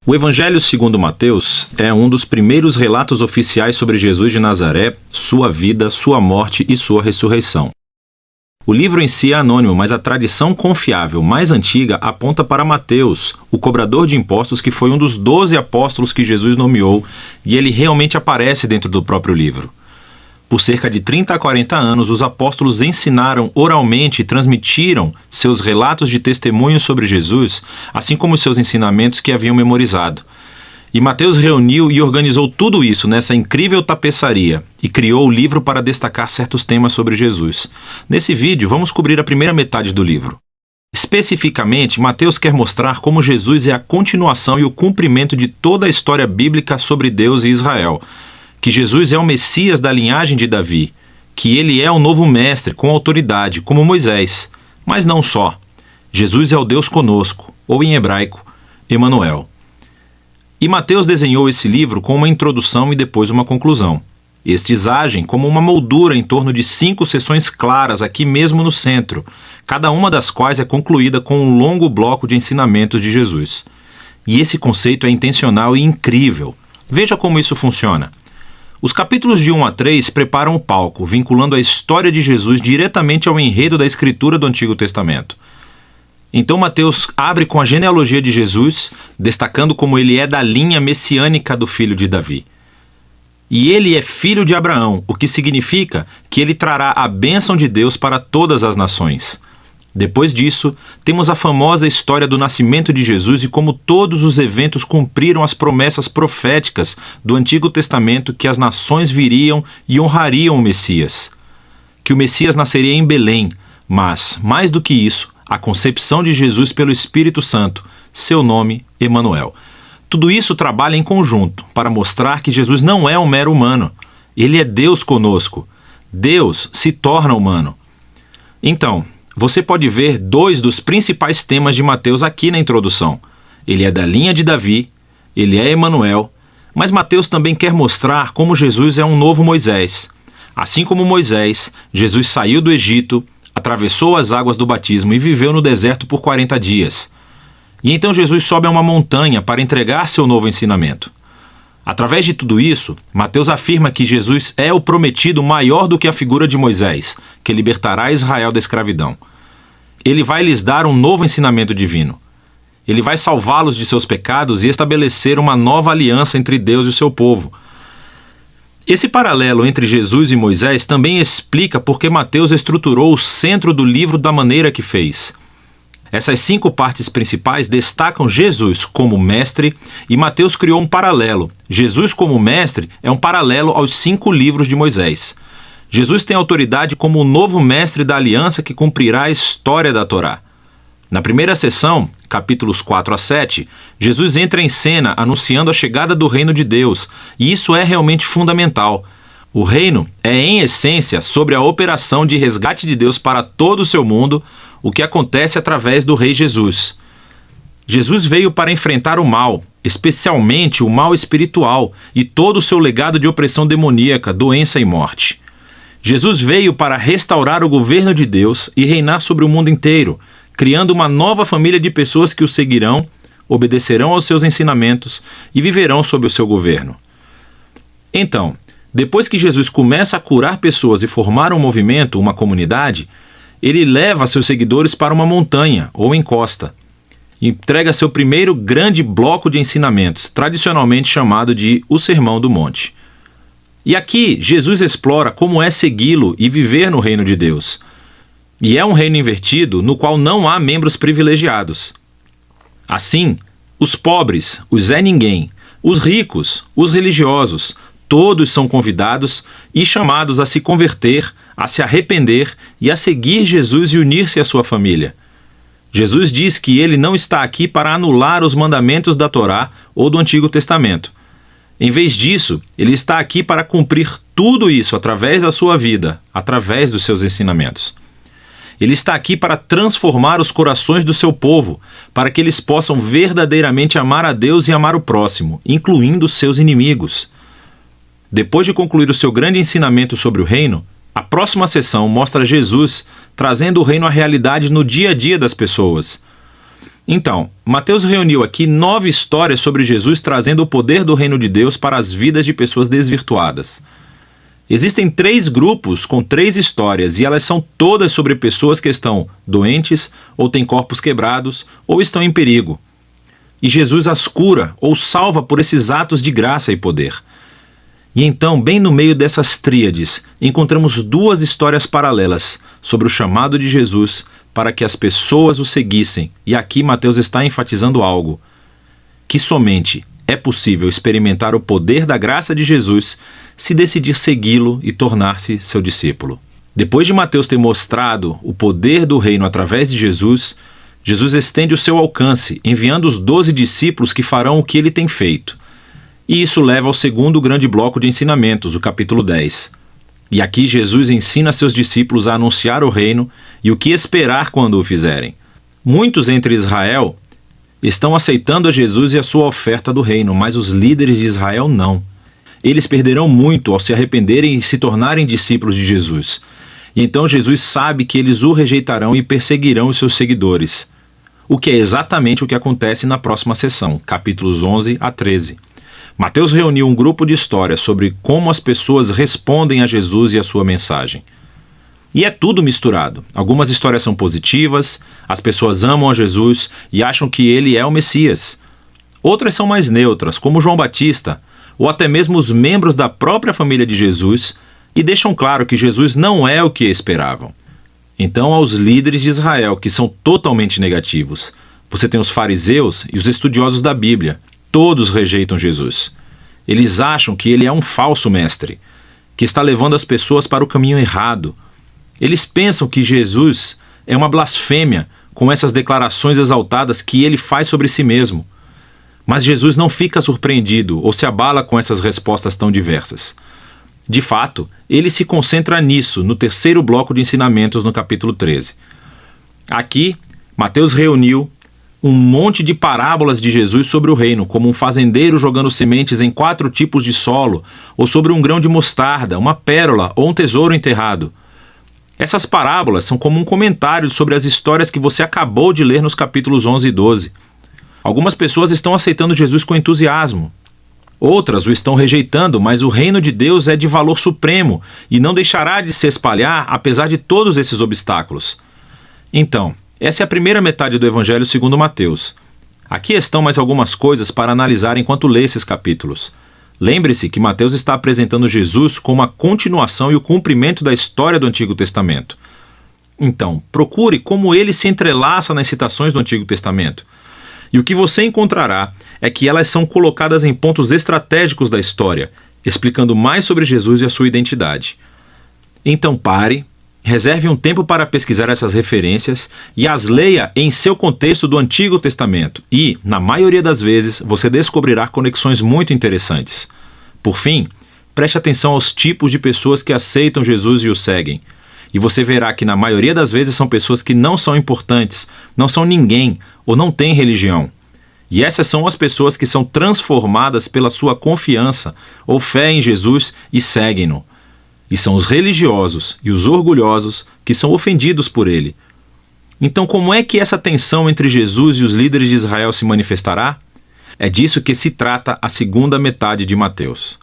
O Evangelho segundo Mateus é um dos primeiros relatos oficiais sobre Jesus de Nazaré, sua vida, sua morte e sua ressurreição. O livro em si é anônimo, mas a tradição confiável mais antiga aponta para Mateus, o cobrador de impostos que foi um dos 12 apóstolos que Jesus nomeou, e ele realmente aparece dentro do próprio livro. Por cerca de 30 a 40 anos, os apóstolos ensinaram oralmente e transmitiram seus relatos de testemunho sobre Jesus, assim como seus ensinamentos que haviam memorizado. E Mateus reuniu e organizou tudo isso nessa incrível tapeçaria e criou o livro para destacar certos temas sobre Jesus. Nesse vídeo, vamos cobrir a primeira metade do livro. Especificamente, Mateus quer mostrar como Jesus é a continuação e o cumprimento de toda a história bíblica sobre Deus e Israel, que Jesus é o Messias da linhagem de Davi, que ele é o novo mestre com autoridade, como Moisés. Mas não só. Jesus é o Deus conosco, ou em hebraico, Emanuel. E Mateus desenhou esse livro com uma introdução e depois uma conclusão. Estes agem como uma moldura em torno de 5 seções claras aqui mesmo no centro, cada uma das quais é concluída com um longo bloco de ensinamentos de Jesus. E esse conceito é intencional e incrível. Veja como isso funciona. Os capítulos de 1 a 3 preparam o palco, vinculando a história de Jesus diretamente ao enredo da escritura do Antigo Testamento. Então Mateus abre com a genealogia de Jesus, destacando como ele é da linha messiânica do filho de Davi. E ele é filho de Abraão, o que significa que ele trará a bênção de Deus para todas as nações. Depois disso, temos a famosa história do nascimento de Jesus e como todos os eventos cumpriram as promessas proféticas do Antigo Testamento que as nações viriam e honrariam o Messias. Que o Messias nasceria em Belém, mas, mais do que isso, a concepção de Jesus pelo Espírito Santo, seu nome, Emanuel. Tudo isso trabalha em conjunto para mostrar que Jesus não é um mero humano. Ele é Deus conosco. Deus se torna humano. Então, você pode ver 2 dos principais temas de Mateus aqui na introdução. Ele é da linha de Davi, ele é Emanuel, mas Mateus também quer mostrar como Jesus é um novo Moisés. Assim como Moisés, Jesus saiu do Egito, atravessou as águas do batismo e viveu no deserto por 40 dias. E então Jesus sobe a uma montanha para entregar seu novo ensinamento. Através de tudo isso, Mateus afirma que Jesus é o prometido maior do que a figura de Moisés, que libertará Israel da escravidão. Ele vai lhes dar um novo ensinamento divino. Ele vai salvá-los de seus pecados e estabelecer uma nova aliança entre Deus e o seu povo. Esse paralelo entre Jesus e Moisés também explica por que Mateus estruturou o centro do livro da maneira que fez. Essas 5 partes principais destacam Jesus como mestre e Mateus criou um paralelo. Jesus como mestre é um paralelo aos 5 livros de Moisés. Jesus tem autoridade como o novo mestre da aliança que cumprirá a história da Torá. Na primeira sessão, capítulos 4 a 7, Jesus entra em cena anunciando a chegada do reino de Deus, e isso é realmente fundamental. O reino é, em essência, sobre a operação de resgate de Deus para todo o seu mundo, o que acontece através do Rei Jesus. Jesus veio para enfrentar o mal, especialmente o mal espiritual e todo o seu legado de opressão demoníaca, doença e morte. Jesus veio para restaurar o governo de Deus e reinar sobre o mundo inteiro, criando uma nova família de pessoas que o seguirão, obedecerão aos seus ensinamentos e viverão sob o seu governo. Então, depois que Jesus começa a curar pessoas e formar um movimento, uma comunidade, ele leva seus seguidores para uma montanha ou encosta. Entrega seu primeiro grande bloco de ensinamentos, tradicionalmente chamado de o Sermão do Monte. E aqui, Jesus explora como é segui-lo e viver no reino de Deus. E é um reino invertido no qual não há membros privilegiados. Assim, os pobres, os Zé Ninguém, os ricos, os religiosos, todos são convidados e chamados a se converter, a se arrepender e a seguir Jesus e unir-se à sua família. Jesus diz que ele não está aqui para anular os mandamentos da Torá ou do Antigo Testamento. Em vez disso, ele está aqui para cumprir tudo isso através da sua vida, através dos seus ensinamentos. Ele está aqui para transformar os corações do seu povo, para que eles possam verdadeiramente amar a Deus e amar o próximo, incluindo seus inimigos. Depois de concluir o seu grande ensinamento sobre o reino, a próxima sessão mostra Jesus trazendo o reino à realidade no dia a dia das pessoas. Então, Mateus reuniu aqui 9 histórias sobre Jesus trazendo o poder do reino de Deus para as vidas de pessoas desvirtuadas. Existem 3 grupos com 3 histórias e elas são todas sobre pessoas que estão doentes, ou têm corpos quebrados, ou estão em perigo. E Jesus as cura ou salva por esses atos de graça e poder. E então, bem no meio dessas tríades, encontramos 2 histórias paralelas sobre o chamado de Jesus para que as pessoas o seguissem. E aqui Mateus está enfatizando algo: que somente é possível experimentar o poder da graça de Jesus se decidir segui-lo e tornar-se seu discípulo. Depois de Mateus ter mostrado o poder do reino através de Jesus, Jesus estende o seu alcance, enviando os 12 discípulos que farão o que ele tem feito. E isso leva ao segundo grande bloco de ensinamentos, o capítulo 10. E aqui Jesus ensina seus discípulos a anunciar o reino e o que esperar quando o fizerem. Muitos entre Israel estão aceitando a Jesus e a sua oferta do reino, mas os líderes de Israel não. Eles perderão muito ao se arrependerem e se tornarem discípulos de Jesus. E então Jesus sabe que eles o rejeitarão e perseguirão os seus seguidores. O que é exatamente o que acontece na próxima sessão, capítulos 11 a 13. Mateus reuniu um grupo de histórias sobre como as pessoas respondem a Jesus e a sua mensagem. E é tudo misturado. Algumas histórias são positivas, as pessoas amam a Jesus e acham que ele é o Messias. Outras são mais neutras, como João Batista, ou até mesmo os membros da própria família de Jesus, e deixam claro que Jesus não é o que esperavam. Então, aos líderes de Israel, que são totalmente negativos, você tem os fariseus e os estudiosos da Bíblia. Todos rejeitam Jesus. Eles acham que ele é um falso mestre, que está levando as pessoas para o caminho errado. Eles pensam que Jesus é uma blasfêmia com essas declarações exaltadas que ele faz sobre si mesmo. Mas Jesus não fica surpreendido ou se abala com essas respostas tão diversas. De fato, ele se concentra nisso no terceiro bloco de ensinamentos no capítulo 13. Aqui, Mateus reuniu um monte de parábolas de Jesus sobre o reino, como um fazendeiro jogando sementes em 4 tipos de solo, ou sobre um grão de mostarda, uma pérola ou um tesouro enterrado. Essas parábolas são como um comentário sobre as histórias que você acabou de ler nos capítulos 11 e 12. Algumas pessoas estão aceitando Jesus com entusiasmo. Outras o estão rejeitando, mas o reino de Deus é de valor supremo e não deixará de se espalhar apesar de todos esses obstáculos. Então, essa é a primeira metade do Evangelho segundo Mateus. Aqui estão mais algumas coisas para analisar enquanto lê esses capítulos. Lembre-se que Mateus está apresentando Jesus como a continuação e o cumprimento da história do Antigo Testamento. Então, procure como ele se entrelaça nas citações do Antigo Testamento. E o que você encontrará é que elas são colocadas em pontos estratégicos da história, explicando mais sobre Jesus e a sua identidade. Então pare, reserve um tempo para pesquisar essas referências e as leia em seu contexto do Antigo Testamento e, na maioria das vezes, você descobrirá conexões muito interessantes. Por fim, preste atenção aos tipos de pessoas que aceitam Jesus e o seguem. E você verá que na maioria das vezes são pessoas que não são importantes, não são ninguém ou não têm religião. E essas são as pessoas que são transformadas pela sua confiança ou fé em Jesus e seguem-no. E são os religiosos e os orgulhosos que são ofendidos por ele. Então, como é que essa tensão entre Jesus e os líderes de Israel se manifestará? É disso que se trata a segunda metade de Mateus.